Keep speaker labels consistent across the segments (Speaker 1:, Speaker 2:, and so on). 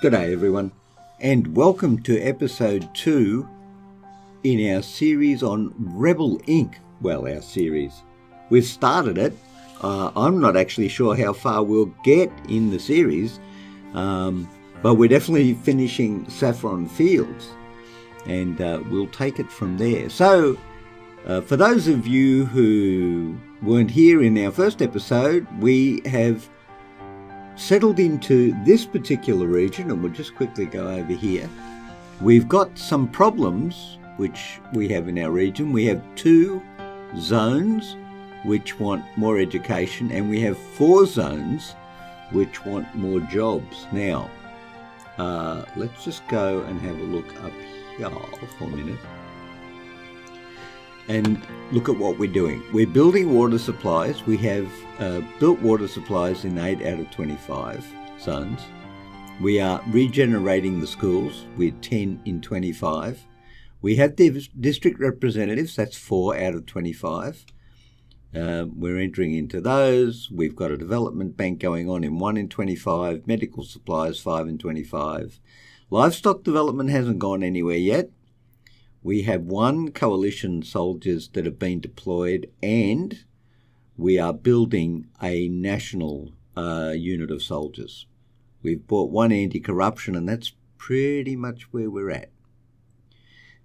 Speaker 1: G'day everyone, and welcome to episode 2 in our series on Rebel Inc. Well, our series. We've started it. I'm not actually sure how far we'll get in the series, but we're definitely finishing Saffron Fields, and we'll take it from there. So, for those of you who weren't here in our first episode, we have settled into this particular region, and we'll just quickly go over here. We've got some problems which we have in our region. We have 2 zones which want more education, and we have 4 zones which want more jobs. Now, let's just go and have a look up here for a minute and look at what we're doing. We're building water supplies. We have built water supplies in 8 out of 25 zones. We are regenerating the schools. We're 10 in 25. We have district representatives. That's 4 out of 25. We're entering into those. We've got a development bank going on in 1 in 25. Medical supplies, 5 in 25. Livestock development hasn't gone anywhere yet. We have 1 coalition soldiers that have been deployed, and we are building a national unit of soldiers. We've bought 1 anti-corruption, and that's pretty much where we're at.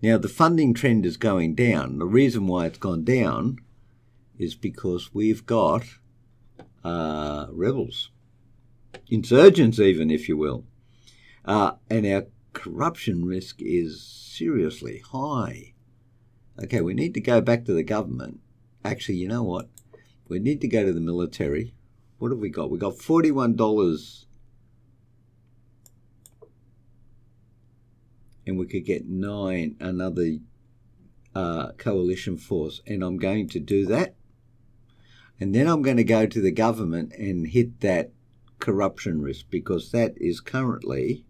Speaker 1: Now, the funding trend is going down. The reason why it's gone down is because we've got rebels, insurgents even, if you will, and our corruption risk is seriously high. Okay, we need to go back to the government. Actually, you know what? We need to go to the military. What have we got? We got $41, and we could get 9 another coalition force, and I'm going to do that. And then I'm going to go to the government and hit that corruption risk, because that is currently...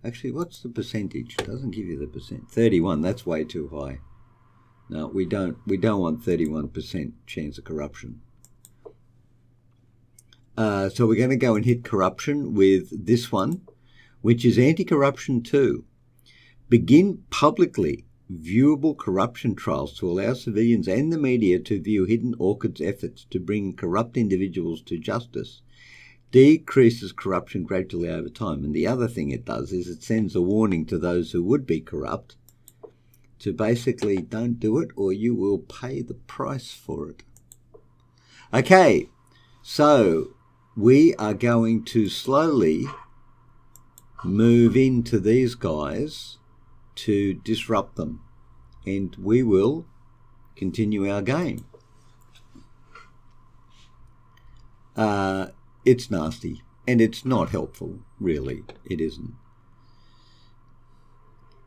Speaker 1: Actually, what's the percentage? It doesn't give you the percent. 31, that's way too high. No, we don't want 31% chance of corruption. So we're going to go and hit corruption with this one, which is anti-corruption 2. Begin publicly viewable corruption trials to allow civilians and the media to view Hidden Orchid's efforts to bring corrupt individuals to justice. Decreases corruption gradually over time. And the other thing it does is it sends a warning to those who would be corrupt to basically don't do it, or you will pay the price for it. Okay, so we are going to slowly move into these guys to disrupt them, and we will continue our game. It's nasty, and it's not helpful, really. It isn't.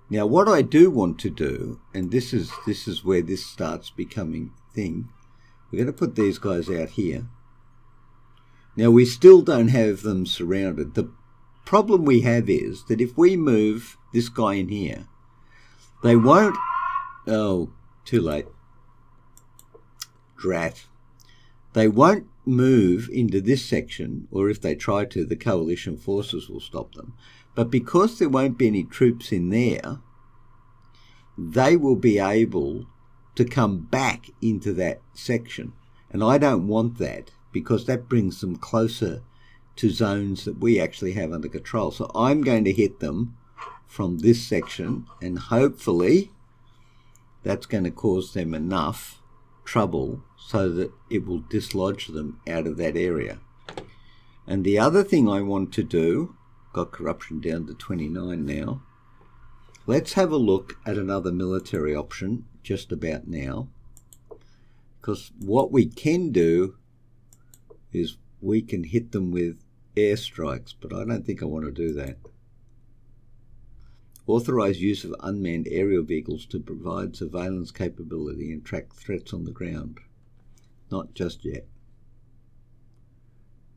Speaker 1: Now, what I do want to do, and this is where this starts becoming a thing, we're going to put these guys out here. Now, we still don't have them surrounded. The problem we have is that if we move this guy in here, they won't... Oh, too late. Drat. They won't move into this section, or if they try to, the coalition forces will stop them. But because there won't be any troops in there, they will be able to come back into that section. And I don't want that, because that brings them closer to zones that we actually have under control. So I'm going to hit them from this section, and hopefully that's going to cause them enough trouble so that it will dislodge them out of that area. And the other thing I want to do, got corruption down to 29 now, let's have a look at another military option just about now, because what we can do is we can hit them with airstrikes, but I don't think I want to do that. Authorise use of unmanned aerial vehicles to provide surveillance capability and track threats on the ground. Not just yet.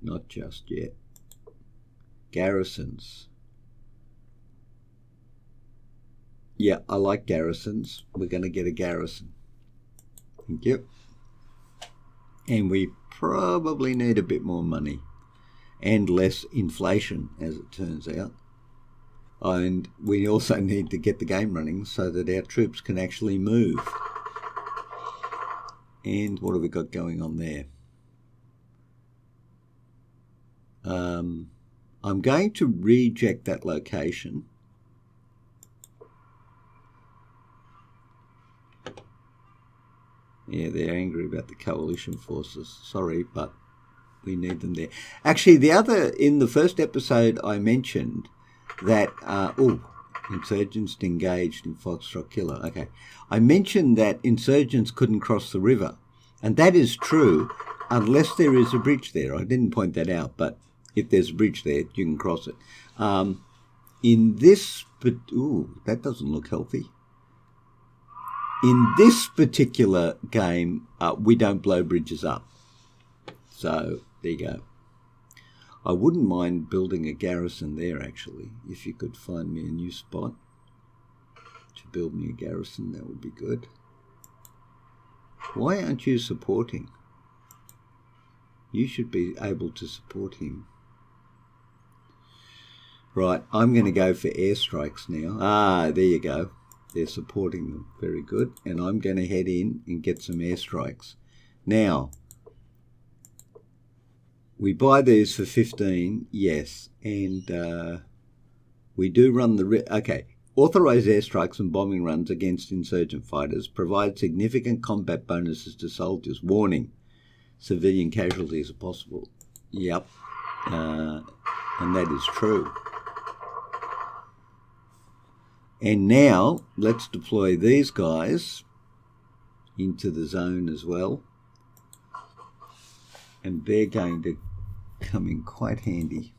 Speaker 1: Not just yet. Garrisons. Yeah, I like garrisons. We're going to get a garrison. Thank you. And we probably need a bit more money. and less inflation, as it turns out. And we also need to get the game running so that our troops can actually move. And what have we got going on there? I'm going to reject that location. Yeah, they're angry about the coalition forces. Sorry, but we need them there. Actually, in the first episode, I mentioned that, insurgents engaged in Foxtrot Killer. Okay. I mentioned that insurgents couldn't cross the river. And that is true unless there is a bridge there. I didn't point that out, but if there's a bridge there, you can cross it. In this, that doesn't look healthy. In this particular game, we don't blow bridges up. So, there you go. I wouldn't mind building a garrison there, actually. If you could find me a new spot to build me a garrison, that would be good. Why aren't you supporting? You should be able to support him. Right, I'm going to go for airstrikes now. There you go. They're supporting them. Very good. And I'm going to head in and get some airstrikes. Now, we buy these for 15, yes. And we do run the... Okay. Authorise airstrikes and bombing runs against insurgent fighters. Provide significant combat bonuses to soldiers. Warning. Civilian casualties are possible. Yep. And that is true. And now, let's deploy these guys into the zone as well. And they're going to come in quite handy.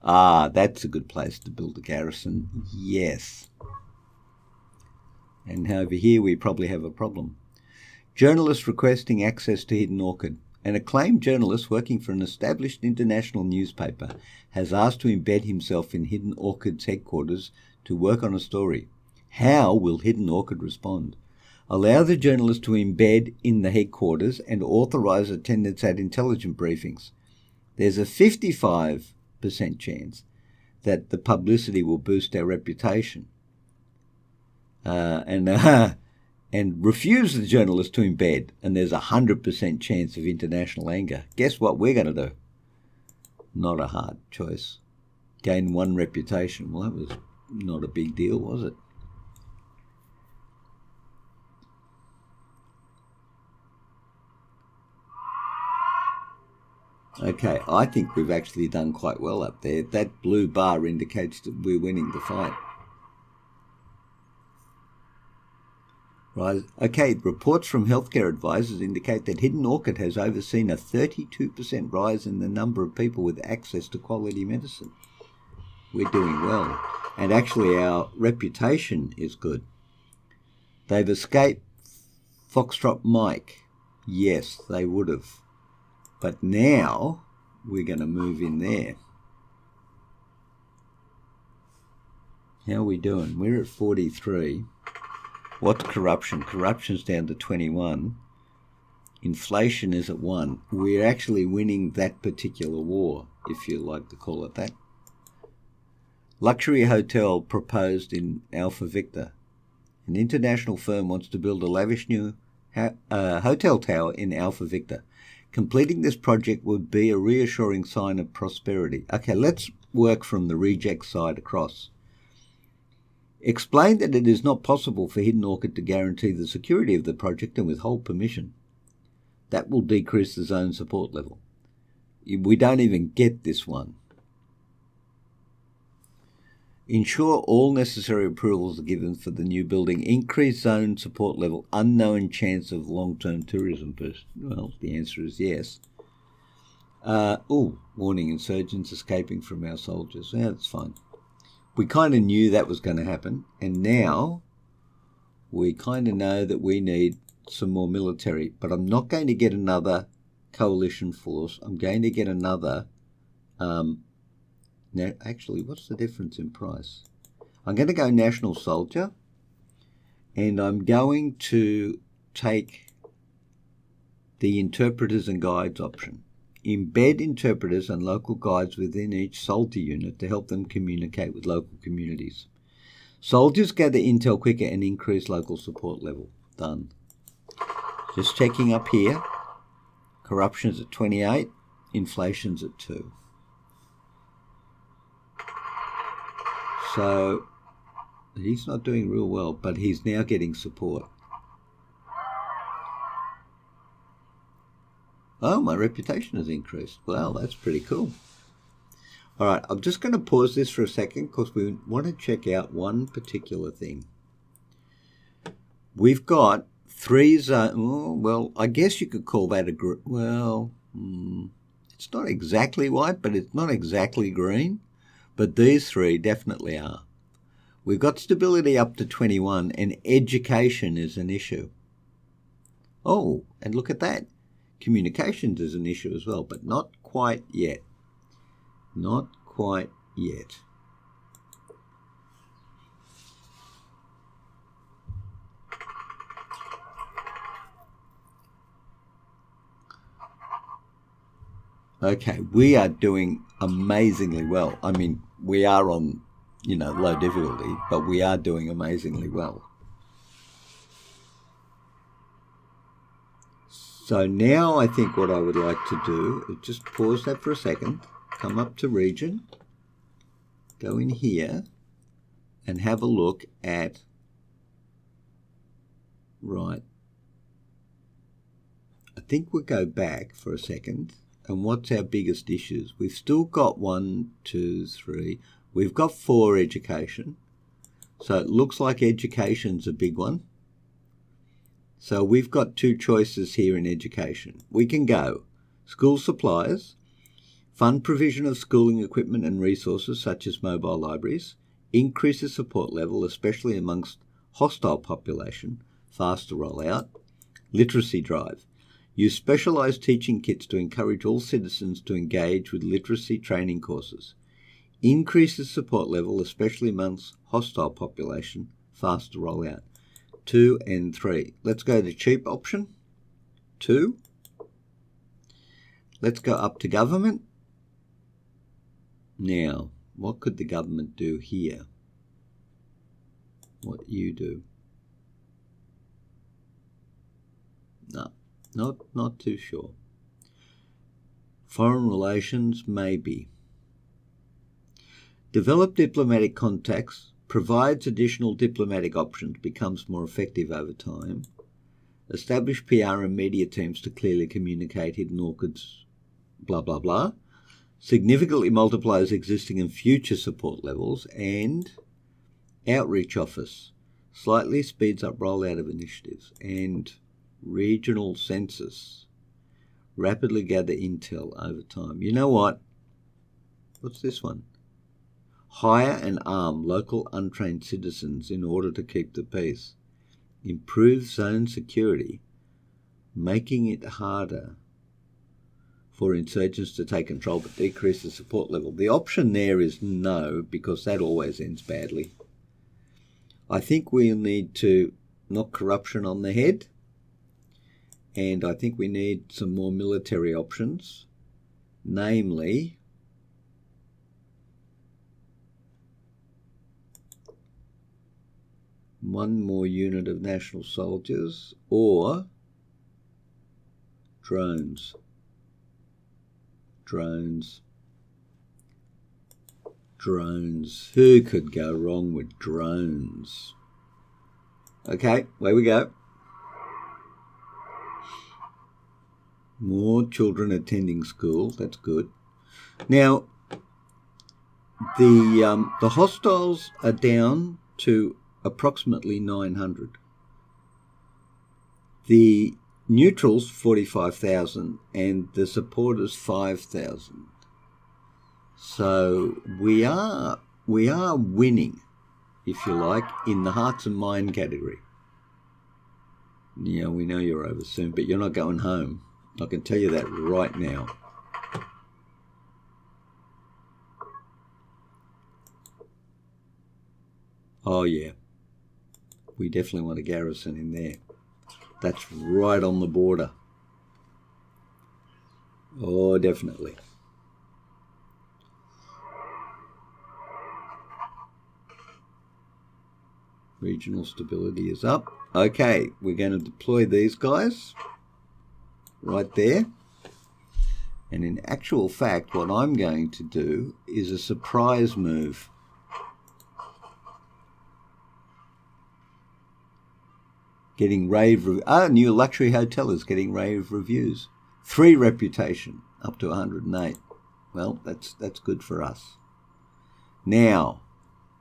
Speaker 1: That's a good place to build a garrison. Yes. And over here we probably have a problem. Journalist requesting access to Hidden Orchid. An acclaimed journalist working for an established international newspaper has asked to embed himself in Hidden Orchid's headquarters to work on a story. How will Hidden Orchid respond? Allow the journalist to embed in the headquarters and authorise attendance at intelligence briefings. There's a 55% chance that the publicity will boost our reputation. And refuse the journalist to embed, and there's a 100% chance of international anger. Guess what we're going to do? Not a hard choice. Gain one reputation. Well, that was not a big deal, was it? Okay, I think we've actually done quite well up there. That blue bar indicates that we're winning the fight. Right. Okay, reports from healthcare advisors indicate that Hidden Orchid has overseen a 32% rise in the number of people with access to quality medicine. We're doing well. And actually our reputation is good. They've escaped Foxtrot Mike. Yes, they would have. But now we're going to move in there. How are we doing? We're at 43. What's corruption? Corruption's down to 21. Inflation is at 1. We're actually winning that particular war, if you like to call it that. Luxury hotel proposed in Alpha Victor. An international firm wants to build a lavish new hotel tower in Alpha Victor. Completing this project would be a reassuring sign of prosperity. Okay, let's work from the reject side across. Explain that it is not possible for Hidden Orchid to guarantee the security of the project and withhold permission. That will decrease the zone support level. We don't even get this one. Ensure all necessary approvals are given for the new building. Increase zone support level. Unknown chance of long-term tourism boost. Well, the answer is yes. Warning, insurgents escaping from our soldiers. Yeah, that's fine. We kind of knew that was going to happen, and now we kind of know that we need some more military, but I'm not going to get another coalition force. I'm going to get another... now, actually, what's the difference in price? I'm going to go national soldier, and I'm going to take the interpreters and guides option. embed interpreters and local guides within each soldier unit to help them communicate with local communities. Soldiers gather intel quicker and increase local support level. Done. Just checking up here. Corruption's at 28, inflation's at 2. So he's not doing real well, but he's now getting support. Oh, my reputation has increased. Wow, that's pretty cool. All right, I'm just going to pause this for a second because we want to check out one particular thing. We've got 3 zones. Well, I guess you could call that a group. Well, it's not exactly white, but it's not exactly green. But these 3 definitely are. We've got stability up to 21, and education is an issue. Oh, and look at that. Communications is an issue as well, but not quite yet. Not quite yet. Okay, we are doing amazingly well. I mean, we are on, low difficulty, but we are doing amazingly well. So now I think what I would like to do is just pause that for a second, come up to region, go in here, and have a look at, right, I think we'll go back for a second. And what's our biggest issues? We've still got 1, 2, 3. We've got 4 education. So it looks like education's a big one. So we've got 2 choices here in education. We can go school supplies, fund provision of schooling equipment and resources such as mobile libraries, increases support level, especially amongst hostile population, faster rollout, literacy drive. Use specialised teaching kits to encourage all citizens to engage with literacy training courses. Increases support level, especially amongst hostile population, faster rollout. 2 and 3. Let's go to cheap option. 2. Let's go up to government. Now, what could the government do here? What you do? No. Not too sure. Foreign relations, maybe. Develop diplomatic contacts, provides additional diplomatic options, becomes more effective over time. Establish PR and media teams to clearly communicate hidden orchids, blah, blah, blah. Significantly multiplies existing and future support levels. And outreach office, slightly speeds up rollout of initiatives. And regional census, rapidly gather intel over time. You know what? What's this one? Hire and arm local untrained citizens in order to keep the peace. Improve zone security, making it harder for insurgents to take control but decrease the support level. The option there is no, because that always ends badly. I think we'll need to knock corruption on the head. And I think we need some more military options, namely one more unit of national soldiers or drones. Drones. Who could go wrong with drones? Okay, away we go. More children attending school, that's good. Now, the hostiles are down to approximately 900. The neutrals, 45,000, and the supporters, 5,000. So we are winning, if you like, in the hearts and mind category. Yeah, we know you're over soon, but you're not going home. I can tell you that right now. Oh yeah, we definitely want a garrison in there. That's right on the border. Oh, definitely. Regional stability is up. Okay, we're going to deploy these guys right there. And in actual fact, what I'm going to do is a surprise move. Getting new luxury hotel is getting rave reviews. 3 reputation, up to 108. Well, that's good for us. Now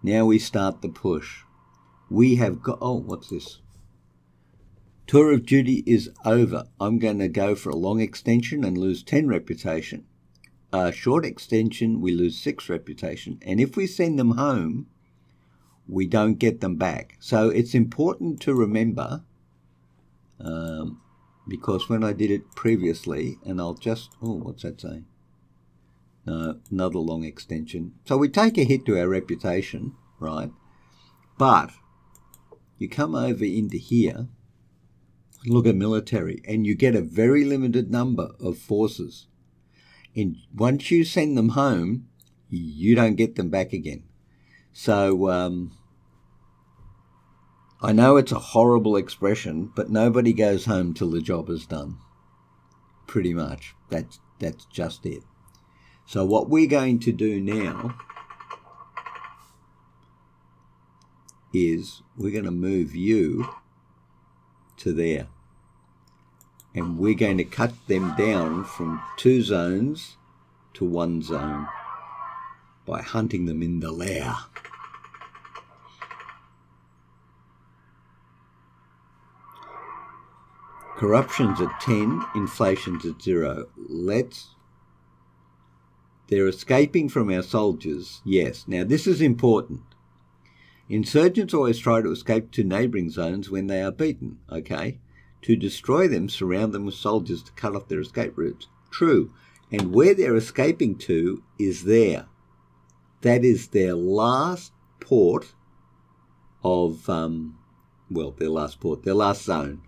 Speaker 1: we start the push. We have got, oh, what's this? Tour of duty is over. I'm going to go for a long extension and lose 10 reputation. A short extension, we lose 6 reputation. And if we send them home, we don't get them back. So it's important to remember, because when I did it previously, and I'll just, oh, what's that saying? No, another long extension. So we take a hit to our reputation, right? But you come over into here, look at military, and you get a very limited number of forces. And once you send them home, you don't get them back again. So I know it's a horrible expression, but nobody goes home till the job is done. Pretty much. That's just it. So what we're going to do now is we're going to move you to there. And we're going to cut them down from 2 zones to 1 zone by hunting them in the lair. Corruption's at 10, inflation's at 0. They're escaping from our soldiers, yes. Now this is important. Insurgents always try to escape to neighbouring zones when they are beaten, okay? To destroy them, surround them with soldiers to cut off their escape routes. True. And where they're escaping to is there. That is their last port of, their last zone.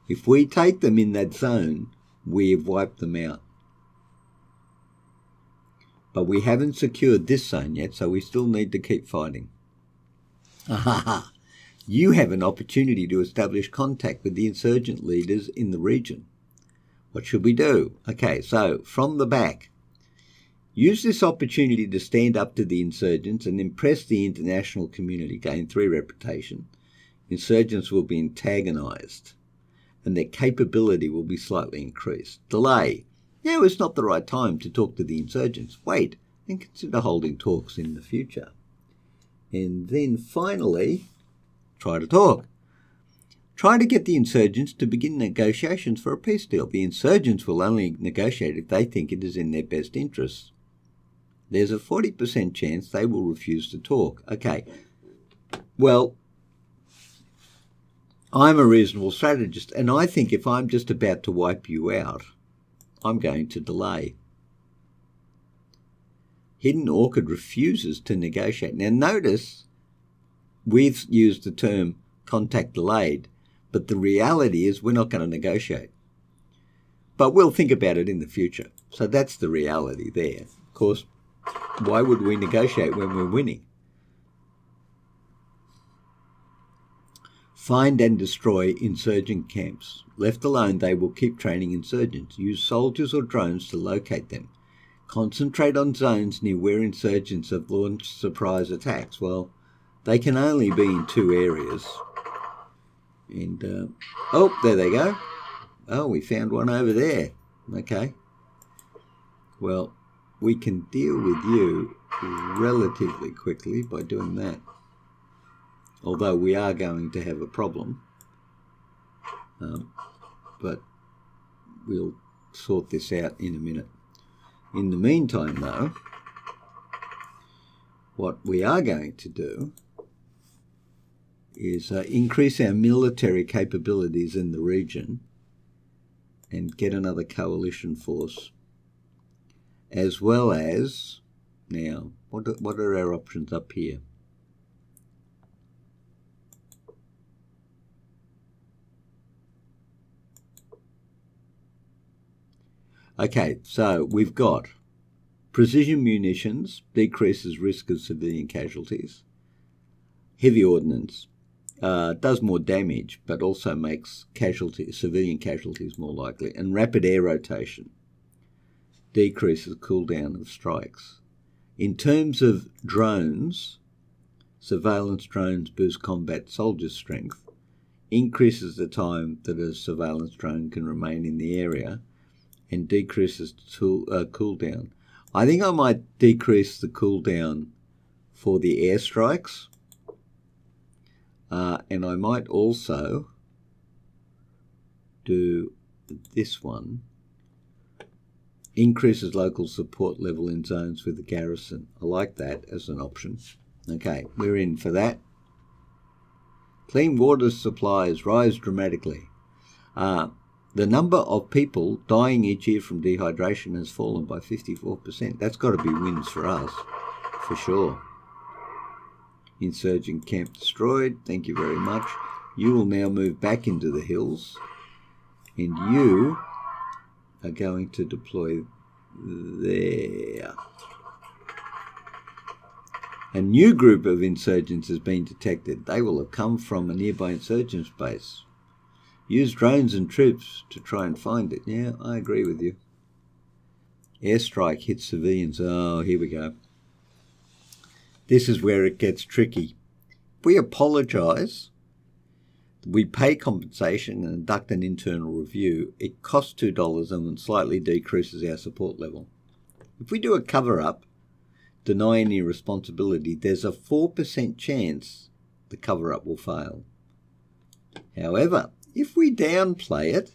Speaker 1: If we take them in that zone, we've wiped them out. But we haven't secured this zone yet, so we still need to keep fighting. You have an opportunity to establish contact with the insurgent leaders in the region. What should we do? Okay, so from the back, use this opportunity to stand up to the insurgents and impress the international community. Gain 3 reputation. Insurgents will be antagonized and their capability will be slightly increased. Delay. Now is not the right time to talk to the insurgents. Wait and consider holding talks in the future. And then finally, try to talk. Try to get the insurgents to begin negotiations for a peace deal. The insurgents will only negotiate if they think it is in their best interests. There's a 40% chance they will refuse to talk. Okay, well, I'm a reasonable strategist, and I think if I'm just about to wipe you out, I'm going to delay. Hidden Orchid refuses to negotiate. Now notice we've used the term contact delayed, but the reality is we're not going to negotiate. But we'll think about it in the future. So that's the reality there. Of course, why would we negotiate when we're winning? Find and destroy insurgent camps. Left alone, they will keep training insurgents. Use soldiers or drones to locate them. Concentrate on zones near where insurgents have launched surprise attacks. Well, they can only be in 2 areas. And, oh, there they go. Oh, we found one over there. Okay. Well, we can deal with you relatively quickly by doing that. Although we are going to have a problem. But we'll sort this out in a minute. In the meantime, though, what we are going to do is increase our military capabilities in the region and get another coalition force, as well as, now, what are our options up here? Okay, so we've got precision munitions, decreases risk of civilian casualties. Heavy ordnance does more damage, but also makes civilian casualties more likely. And rapid air rotation decreases cooldown of strikes. In terms of drones, surveillance drones boost combat soldier strength, increases the time that a surveillance drone can remain in the area, and decreases cooldown. I think I might decrease the cooldown for the airstrikes, and I might also do this one. Increases local support level in zones with the garrison. I like that as an option. Okay, we're in for that. Clean water supplies rise dramatically. The number of people dying each year from dehydration has fallen by 54%. That's got to be wins for us, for sure. Insurgent camp destroyed. Thank you very much. You will now move back into the hills, and you are going to deploy there. A new group of insurgents has been detected. They will have come from a nearby insurgents base. Use drones and troops to try and find it. Yeah, I agree with you. Airstrike hits civilians. Oh, here we go. This is where it gets tricky. We apologise. We pay compensation and conduct an internal review. It costs $2 and slightly decreases our support level. If we do a cover-up, deny any responsibility, there's a 4% chance the cover-up will fail. However, if we downplay it,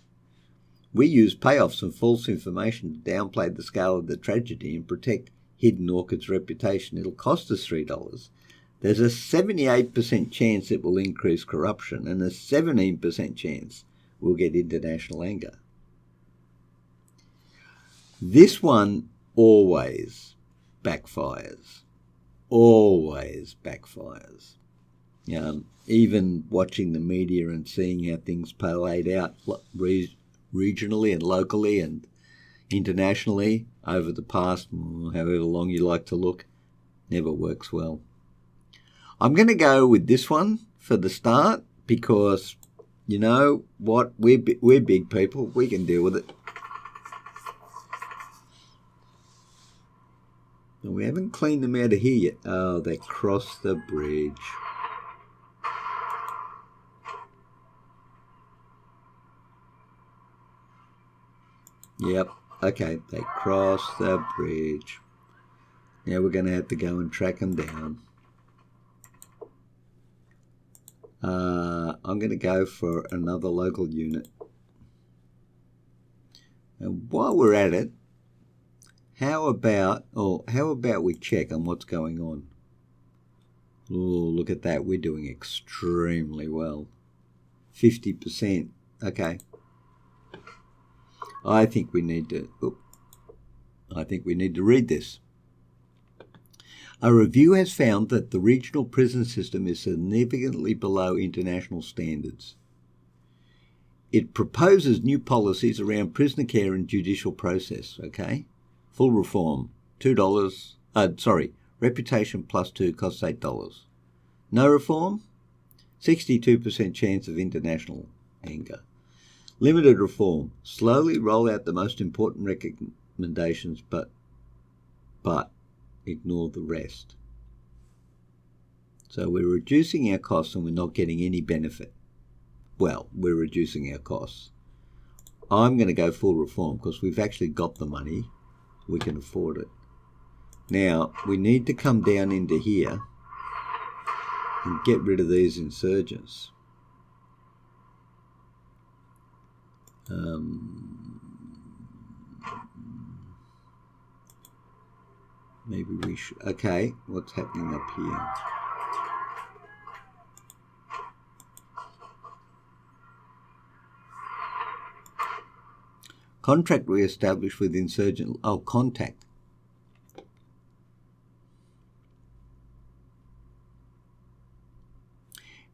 Speaker 1: we use payoffs and false information to downplay the scale of the tragedy and protect Hidden Orchid's reputation. It'll cost us $3. There's a 78% chance it will increase corruption and a 17% chance we'll get international anger. This one always backfires. Always backfires. Even watching the media and seeing how things played out regionally and locally and internationally over the past, however long you like to look, never works well. I'm going to go with this one for the start because, you know what, we're big people. We can deal with it. And we haven't cleaned them out of here yet. Oh, they crossed the bridge. Yep, okay, they crossed the bridge. Now we're going to have to go and track them down. I'm going to go for another local unit. And while we're at it, how about we check on what's going on? Oh, look at that. We're doing extremely well. 50%. Okay. I think we need to read this. A review has found that the regional prison system is significantly below international standards. It proposes new policies around prisoner care and judicial process, okay? Full reform, reputation plus 2 costs $8. No reform, 62% chance of international anger. Limited reform, slowly roll out the most important recommendations, but ignore the rest. So we're reducing our costs and we're not getting any benefit. Well, we're reducing our costs. I'm going to go full reform because we've actually got the money. We can afford it. Now, we need to come down into here and get rid of these insurgents. Maybe we should. Okay, what's happening up here? Contract re-established with insurgent. Oh, contact.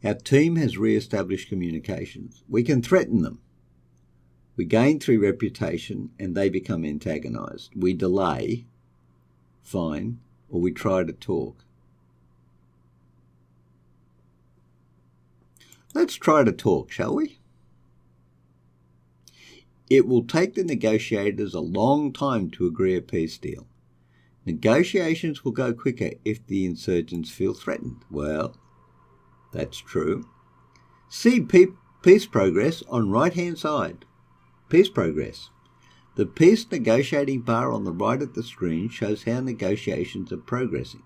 Speaker 1: Our team has re-established communications. We can threaten them. We gain 3 reputation and they become antagonised. We delay, fine, or we try to talk. Let's try to talk, shall we? It will take the negotiators a long time to agree a peace deal. Negotiations will go quicker if the insurgents feel threatened. Well, that's true. See peace progress on right-hand side. Peace progress. The peace negotiating bar on the right of the screen shows how negotiations are progressing.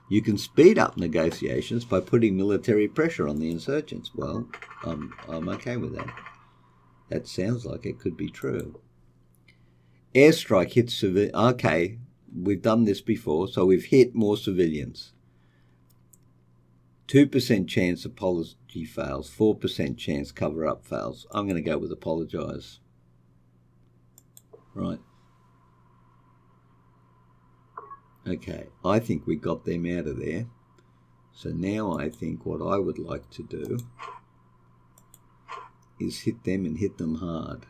Speaker 1: You can speed up negotiations by putting military pressure on the insurgents. Well, I'm okay with that. That sounds like it could be true. Airstrike hits civilians. Okay, we've done this before, so we've hit more civilians. 2% chance apology fails, 4% chance cover-up fails. I'm going to go with apologise. Right. Okay, I think we got them out of there. So now I think what I would like to do is hit them and hit them hard.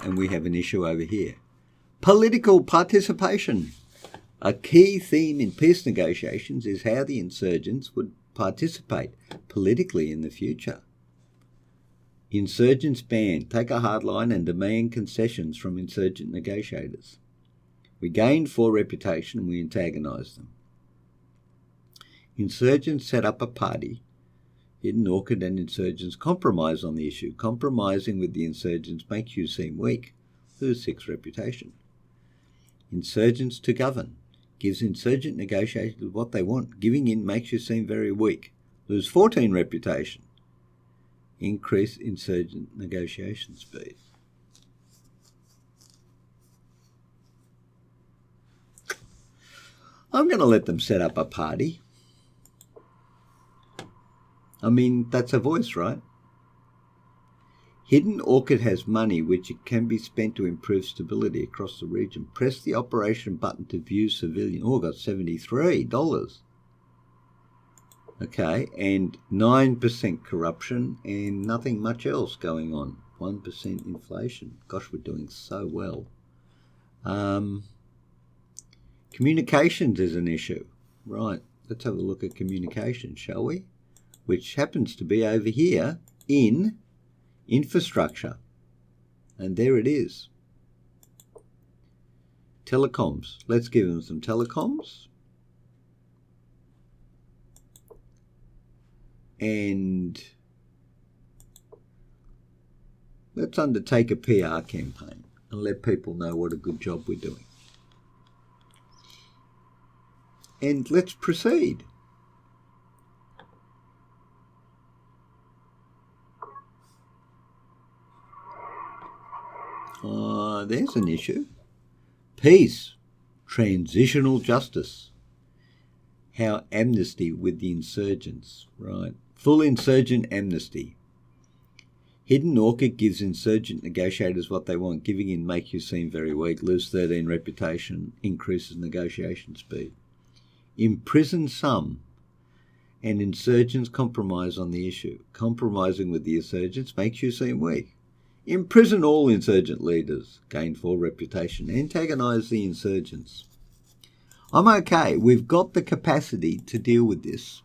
Speaker 1: And we have an issue over here. Political participation. A key theme in peace negotiations is how the insurgents would participate politically in the future. Insurgents banned. Take a hard line and demand concessions from insurgent negotiators. We gained 4 reputation and we antagonised them. Insurgents set up a party. Hidden Orchid and insurgents compromise on the issue. Compromising with the insurgents makes you seem weak. Lose 6 reputation. Insurgents to govern. Gives insurgent negotiators what they want. Giving in makes you seem very weak. Lose 14 reputation. Increase insurgent negotiation speed. I'm going to let them set up a party. I mean, that's a voice, right? Hidden Orchid has money which it can be spent to improve stability across the region. Press the operation button to view civilian. Oh, got $73. Okay, and 9% corruption and nothing much else going on. 1% inflation. Gosh, we're doing so well. Communications is an issue. Right, let's have a look at communications, shall we? Which happens to be over here in infrastructure. And there it is. Telecoms. Let's give them some telecoms. And let's undertake a PR campaign and let people know what a good job we're doing. And let's proceed. There's an issue. Peace. Transitional justice. How amnesty with the insurgents. Right. Full insurgent amnesty. Hidden Orchid gives insurgent negotiators what they want. Giving in make you seem very weak. Lose 13 reputation. Increases negotiation speed. Imprison some. And insurgents compromise on the issue. Compromising with the insurgents makes you seem weak. Imprison all insurgent leaders. Gain 4 reputation. Antagonise the insurgents. I'm okay. We've got the capacity to deal with this.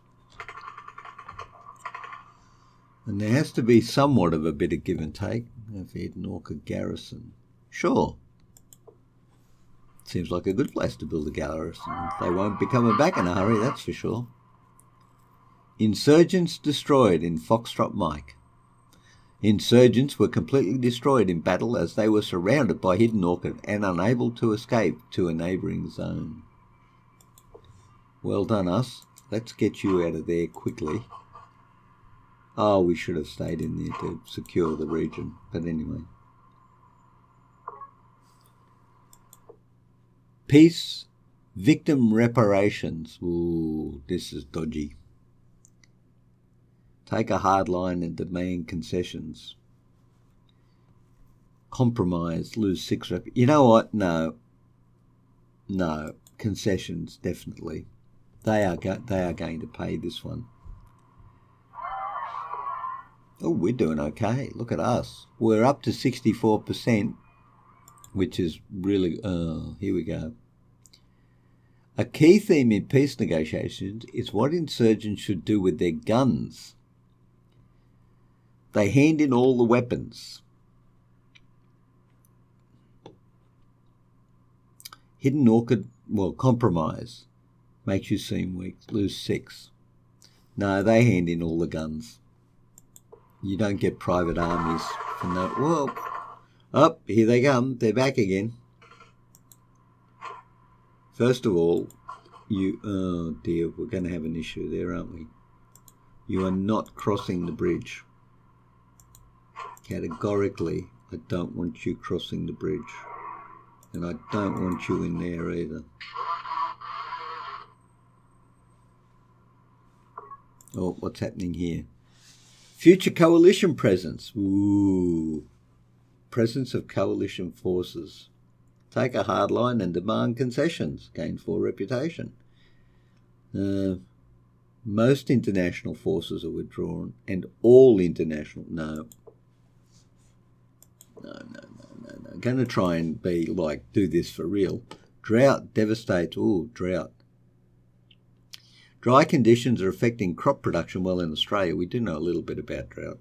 Speaker 1: And there has to be somewhat of a bit of give and take. If Hidden Orchid garrison. Sure. Seems like a good place to build a garrison. They won't be coming back in a hurry, that's for sure. Insurgents destroyed in Foxtrot Mike. Insurgents were completely destroyed in battle as they were surrounded by Hidden Orchid and unable to escape to a neighbouring zone. Well done, us. Let's get you out of there quickly. Oh, we should have stayed in there to secure the region. But anyway. Peace, victim reparations. Ooh, this is dodgy. Take a hard line and demand concessions. Compromise, lose 6 You know what? No. Concessions, definitely. They are going to pay this one. Oh, we're doing okay. Look at us. We're up to 64%, which is really... here we go. A key theme in peace negotiations is what insurgents should do with their guns. They hand in all the weapons. Hidden orchid, well, compromise makes you seem weak, lose 6. No, they hand in all the guns. You don't get private armies from that. Well, up, here they come. They're back again. First of all, oh dear, we're going to have an issue there, aren't we? You are not crossing the bridge. Categorically, I don't want you crossing the bridge. And I don't want you in there either. Oh, what's happening here? Future coalition presence. Ooh. Presence of coalition forces. Take a hard line and demand concessions. Gain for reputation. Most international forces are withdrawn, and all international... No. I'm going to try and be like, do this for real. Drought devastates. Ooh, drought. Dry conditions are affecting crop production well in Australia. We do know a little bit about drought.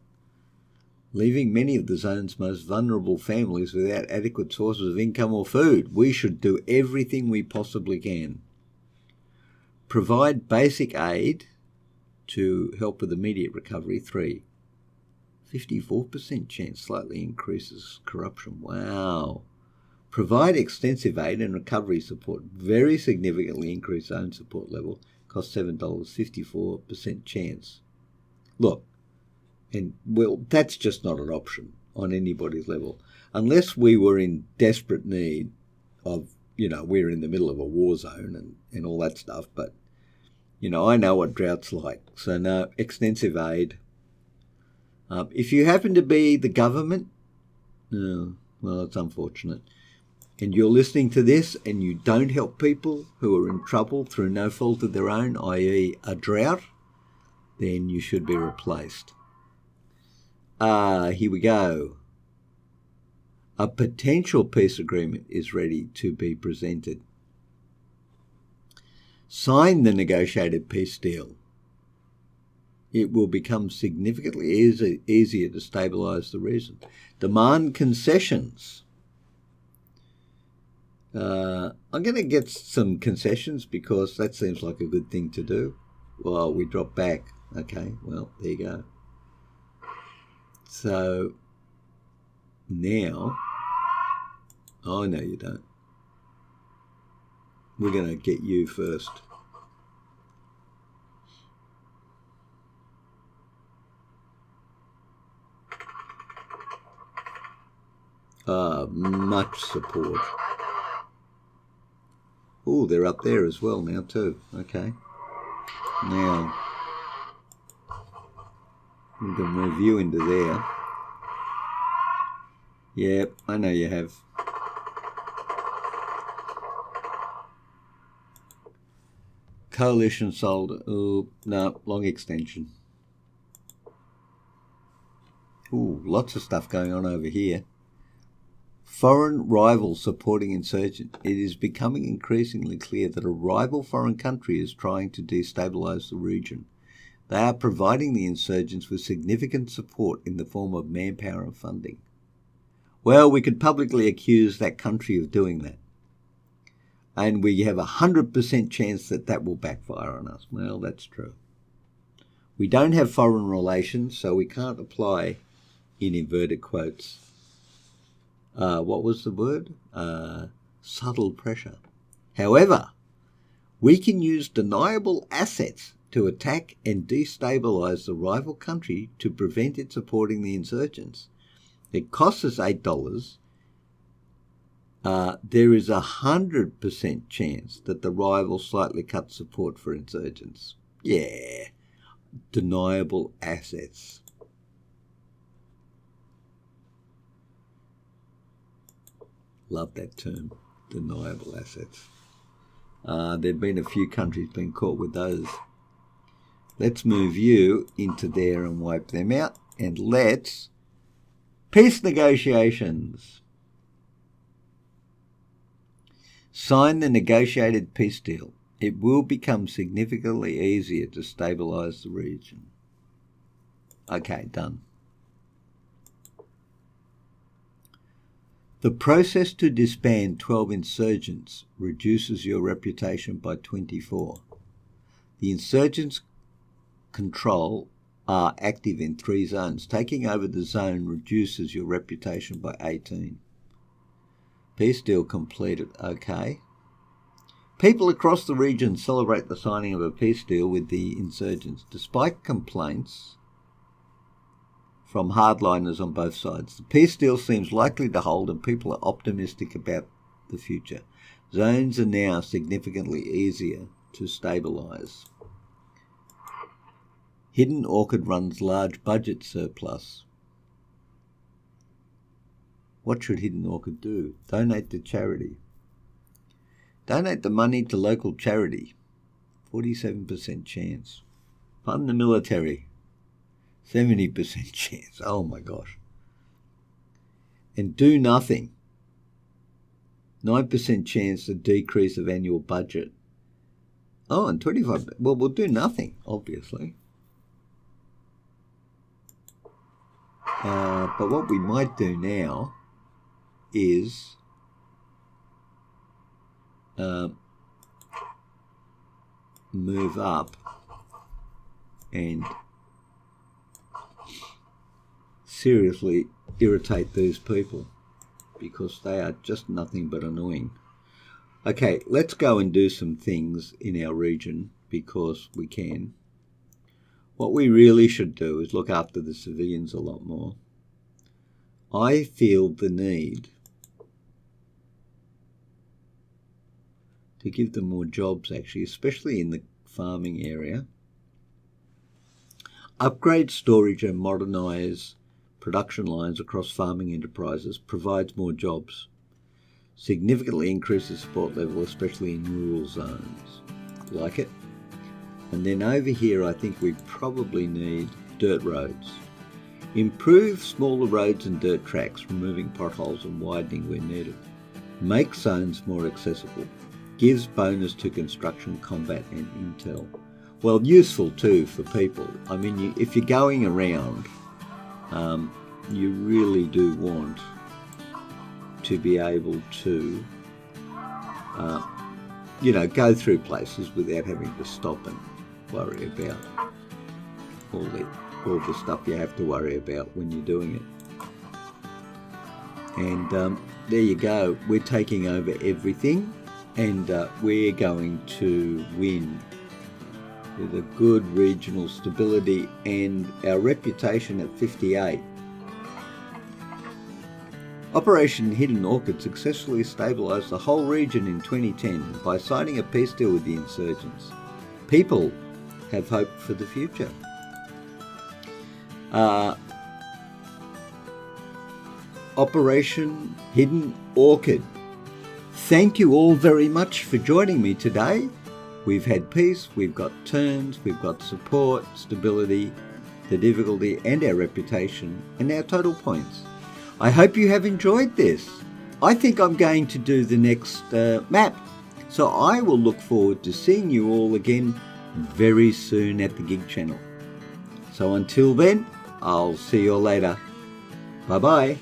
Speaker 1: Leaving many of the zone's most vulnerable families without adequate sources of income or food. We should do everything we possibly can. Provide basic aid to help with immediate recovery. 3. 54% chance slightly increases corruption. Wow. Provide extensive aid and recovery support. Very significantly increase zone support level. Cost $7. 54% chance. Look, and well, that's just not an option on anybody's level. Unless we were in desperate need of, we're in the middle of a war zone and all that stuff. But, I know what drought's like. So no, extensive aid. If you happen to be the government, well, it's unfortunate, and you're listening to this and you don't help people who are in trouble through no fault of their own, i.e. a drought, then you should be replaced. Here we go. A potential peace agreement is ready to be presented. Sign the negotiated peace deal. It will become significantly easier to stabilise the region. Demand concessions. I'm going to get some concessions because that seems like a good thing to do. Well, we drop back. Okay, well, there you go. So now, oh no you don't. We're going to get you first. Much support. Oh, they're up there as well now too. Okay. Now, we can move you into there. Yep, I know you have. Coalition sold. Oh, no, long extension. Ooh, lots of stuff going on over here. Foreign rivals supporting insurgents. It is becoming increasingly clear that a rival foreign country is trying to destabilise the region. They are providing the insurgents with significant support in the form of manpower and funding. Well, we could publicly accuse that country of doing that. And we have 100% chance that that will backfire on us. Well, that's true. We don't have foreign relations, so we can't apply, in inverted quotes, what was the word? Subtle pressure. However, we can use deniable assets to attack and destabilise the rival country to prevent it supporting the insurgents. It costs us $8. There is 100% chance that the rival slightly cuts support for insurgents. Yeah, deniable assets. Love that term, deniable assets. There've been a few countries been caught with those. Let's move you into there and wipe them out. And let's peace negotiations. Sign the negotiated peace deal. It will become significantly easier to stabilise the region. Okay, done. The process to disband 12 insurgents reduces your reputation by 24. The insurgents control are active in 3 zones. Taking over the zone reduces your reputation by 18. Peace deal completed. Okay. People across the region celebrate the signing of a peace deal with the insurgents. Despite complaints from hardliners on both sides, the peace deal seems likely to hold and people are optimistic about the future. Zones are now significantly easier to stabilise. Hidden Orchid runs large budget surplus. What should Hidden Orchid do? Donate to charity. Donate the money to local charity. 47% chance. Fund the military. 70% chance. Oh my gosh. And do nothing. 9% chance of decrease of annual budget. Oh, and 25. Well, we'll do nothing, obviously. But what we might do now is move up and seriously irritate these people because they are just nothing but annoying. Okay, let's go and do some things in our region because we can. What we really should do is look after the civilians a lot more. I feel the need to give them more jobs, actually, especially in the farming area. Upgrade storage and modernise production lines across farming enterprises provides more jobs. Significantly increases support level, especially in rural zones. Like it? And then over here, I think we probably need dirt roads. Improve smaller roads and dirt tracks, removing potholes and widening where needed. Make zones more accessible. Gives bonus to construction, combat and intel. Well, useful too for people. I mean, if you're going around, you really do want to be able to, go through places without having to stop and worry about all the stuff you have to worry about when you're doing it. And there you go. We're taking over everything, and we're going to win with a good regional stability and our reputation at 58. Operation Hidden Orchid successfully stabilised the whole region in 2010 by signing a peace deal with the insurgents. People have hope for the future. Operation Hidden Orchid. Thank you all very much for joining me today. We've had peace, we've got turns, we've got support, stability, the difficulty and our reputation and our total points. I hope you have enjoyed this. I think I'm going to do the next map. So I will look forward to seeing you all again very soon at the Gig channel. So until then, I'll see you all later. Bye-bye.